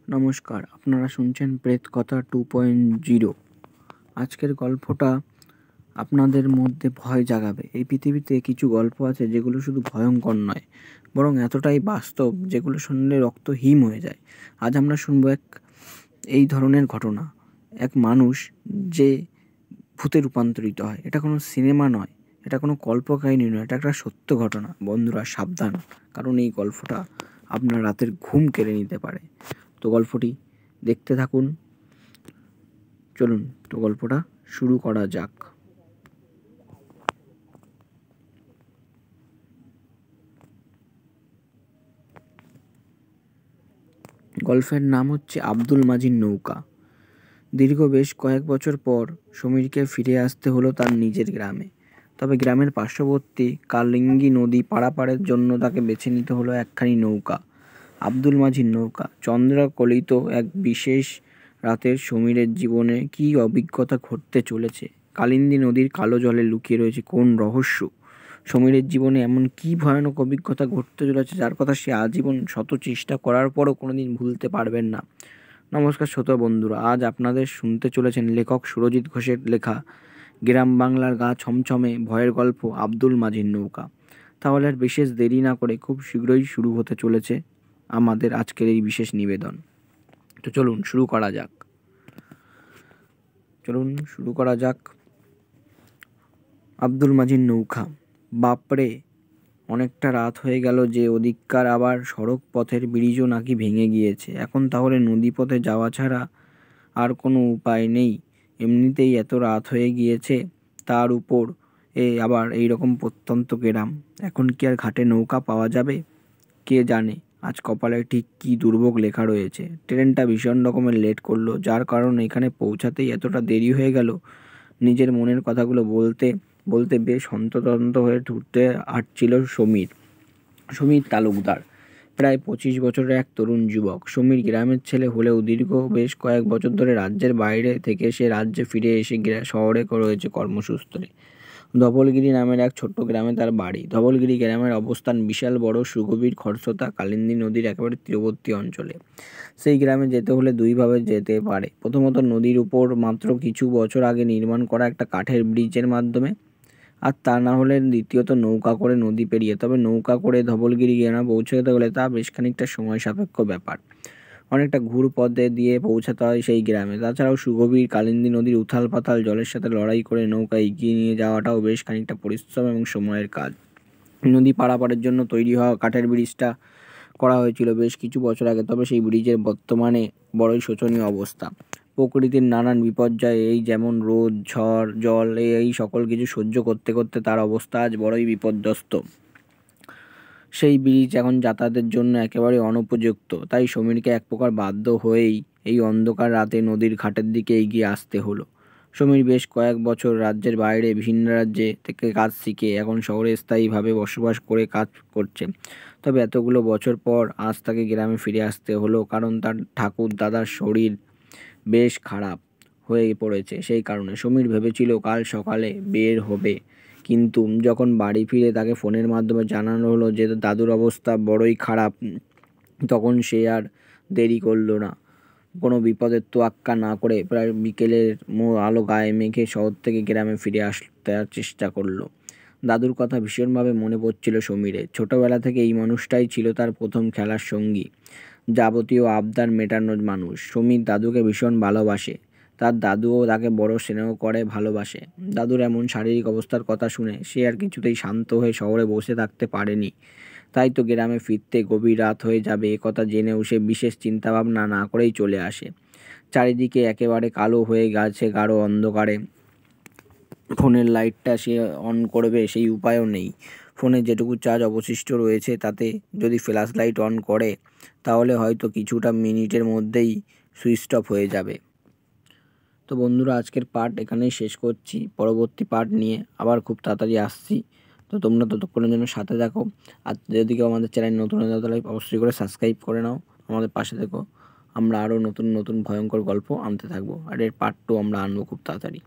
নমস্কার, আপনারা শুনছেন প্রেত কথা 2.0। আজকের গল্পটা আপনাদের মধ্যে ভয় জাগাবে। এই পৃথিবীতে কিছু গল্প আছে যেগুলো শুধু ভয়ঙ্কর নয়, বরং এতটাই বাস্তব যেগুলো শুনলে রক্ত হিম হয়ে যায়। আজ আমরা শুনবো এই ধরনের ঘটনা। এক মানুষ যে ভূতে রূপান্তরিত হয়। এটা কোনো সিনেমা নয়, এটা কোনো কল্পকাহিনী নয়, এটা একটা সত্য ঘটনা। বন্ধুরা সাবধান, কারণ এই গল্পটা আপনার রাতের ঘুম কেড়ে নিতে পারে। তো গল্পটি দেখতে থাকুন। চলুন তো গল্পটা শুরু করা যাক। গল্পের নাম হচ্ছে আব্দুল মাজির নৌকা। দীর্ঘ বেশ কয়েক বছর পর সমীরকে ফিরে আসতে হলো তার নিজের গ্রামে। তবে গ্রামের পার্শ্ববর্তী কালিঙ্গি নদী পারাপারের জন্য তাকে বেছে নিতে হলো একখানি নৌকা। আব্দুল মাজির নৌকা। চন্দ্রকলিত এক বিশেষ রাতের সমীরের জীবনে কী অভিজ্ঞতা ঘটতে চলেছে? কালিন্দী নদীর কালো জলে লুকিয়ে রয়েছে কোন রহস্য? সমীরের জীবনে এমন কী ভয়ানক অভিজ্ঞতা ঘটতে চলেছে যার কথা সে আজীবন শত চেষ্টা করার পরও কোনোদিন ভুলতে পারবেন না? নমস্কার শ্রোতা বন্ধুরা, আজ আপনাদের শুনতে চলেছেন লেখক সুরজিৎ ঘোষের লেখা গ্রাম বাংলার গা ছমছমে ভয়ের গল্প আব্দুল মাজির নৌকা। তাহলে আর বিশেষ দেরি না করে খুব শীঘ্রই শুরু হতে চলেছে আমাদের আজকের এই বিশেষ নিবেদন। তো চলুন শুরু করা যাক। আব্দুল মাজির নৌকা। বাপরে, অনেকটা রাত হয়ে গেল যে ওদিককার আবার সড়ক পথের ব্রিজও নাকি ভেঙে গিয়েছে। এখন তাহলে নদীপথে যাওয়া ছাড়া আর কোনো উপায় নেই। এমনিতেই এত রাত হয়ে গিয়েছে, তার উপর আবার এইরকম প্রত্যন্ত গ্রাম। এখন কি আর ঘাটে নৌকা পাওয়া যাবে? কে জানে আজ কপালে ঠিক কী দুর্ভোগ লেখা রয়েছে। ট্রেনটা ভীষণ রকমের লেট করলো, যার কারণে এখানে পৌঁছাতেই এতটা দেরি হয়ে গেল। নিজের মনের কথাগুলো বলতে বলতে বেশ হন্তদন্ত হয়ে ছুটতে হাঁটছিল সমীর তালুকদার। প্রায় 25 বছরের এক তরুণ যুবক। সমীর গ্রামের ছেলে হলেও দীর্ঘ বেশ কয়েক বছর ধরে রাজ্যের বাইরে থেকে সে রাজ্যে ফিরে এসে শহরে রয়েছে কর্মসূত্রে। ধবলগিরি নামের এক ছোট্ট গ্রামে তার বাড়ি। ধবলগিরি গ্রামের অবস্থান বিশাল বড় সুগভীর খরস্রোতা কালিন্দী নদীর একেবারে তীরবর্তী অঞ্চলে। সেই গ্রামে যেতে হলে দুইভাবে যেতে পারে। প্রথমত নদীর উপর মাত্র কিছু বছর আগে নির্মাণ করা একটা কাঠের ব্রিজের মাধ্যমে, আর তা না হলে দ্বিতীয়ত নৌকা করে নদী পেরিয়ে। তবে নৌকা করে ধবলগিরি গ্রামে পৌঁছাতে গেলে তা বেশ খানিকটা সময় সাপেক্ষ ব্যাপার। অনেকটা ঘুর পথে দিয়ে পৌঁছাতে হয় সেই গ্রামে। তাছাড়াও সুগভীর কালিন্দী নদীর উথাল পাতাল জলের সাথে লড়াই করে নৌকা এগিয়ে নিয়ে যাওয়াটাও বেশ খানিকটা পরিশ্রম এবং সময়ের কাজ। নদী পারাপারের জন্য তৈরি হওয়া কাঠের ব্রিজটা করা হয়েছিল বেশ কিছু বছর আগে, তবে সেই ব্রিজের বর্তমানে বড়ই শোচনীয় অবস্থা। প্রকৃতির নানান বিপর্যয়, এই যেমন রোদ, ঝড়, জল, এই সকল কিছু সহ্য করতে করতে তার অবস্থা আজ বড়ই বিপর্যস্ত। সেই ব্রিজ এখন যাতায়াতের জন্য একেবারে অনুপযুক্ত। তাই সমীরকে এক প্রকার বাধ্য হয়েই এই অন্ধকার রাতে নদীর ঘাটের দিকে এগিয়ে আসতে হলো। সমীর বেশ কয়েক বছর রাজ্যের বাইরে ভিন্ন রাজ্যে থেকে কাজ শিখে এখন শহরে স্থায়ীভাবে বসবাস করে কাজ করছে। তবে এতগুলো বছর পর আজ তাকে গ্রামে ফিরে আসতে হলো, কারণ তার ঠাকুর দাদার শরীর বেশ খারাপ হয়ে পড়েছে। সেই কারণে সমীর ভেবেছিল কাল সকালে বের হবে, কিন্তু যখন বাড়ি ফিরে তাকে ফোনের মাধ্যমে জানানো হলো যে দাদুর অবস্থা বড়ই খারাপ, তখন সে আর দেরি করলো না। কোনো বিপদের তোয়াক্কা না করে প্রায় বিকেলের আলো গায়ে মেঘে শহর থেকে গ্রামে ফিরে আসতে চেষ্টা করলো। দাদুর কথা ভীষণভাবে মনে পড়ছিল সমীরের। ছোটবেলা থেকে এই মানুষটাই ছিল তার প্রথম খেলার সঙ্গী, যাবতীয় আবদার মেটানোর মানুষ। সমীর দাদুকে ভীষণ ভালোবাসে, তার দাদুও তাকে বড় স্নেহ করে, ভালোবাসে। দাদুর এমন শারীরিক অবস্থার কথা শুনে সে আর কিছুতেই শান্ত হয়ে শহরে বসে থাকতে পারেনি। তাই তো গ্রামে ফিরতে গভীর রাত হয়ে যাবে একথা জেনেও সে বিশেষ চিন্তাভাবনা না করেই চলে আসে। চারিদিকে একেবারে কালো হয়ে গেছে গাঢ় অন্ধকারে। ফোনের লাইটটা সে অন করবে সেই উপায়ও নেই। ফোনে যেটুকু চার্জ অবশিষ্ট রয়েছে তাতে যদি ফ্ল্যাশ লাইট অন করে তাহলে হয়তো কিছুটা মিনিটের মধ্যেই সুইচ অফ হয়ে যাবে। তো বন্ধুরা, আজকের পার্ট এখানেই শেষ করছি। পরবর্তী পার্ট নিয়ে আবার খুব তাড়াতাড়ি আসছি। তো তোমরা ততক্ষণের জন্য সাথে থাকো। আর যদি কেউ আমাদের চ্যানেল নতুন হয়ে যাও তাহলে অবশ্যই করে সাবস্ক্রাইব করে নাও, আমাদের পাশে থেকো। আমরা আরও নতুন নতুন ভয়ঙ্কর গল্প আনতে থাকবো, আর এর পার্ট 2 আমরা আনবো খুব তাড়াতাড়ি।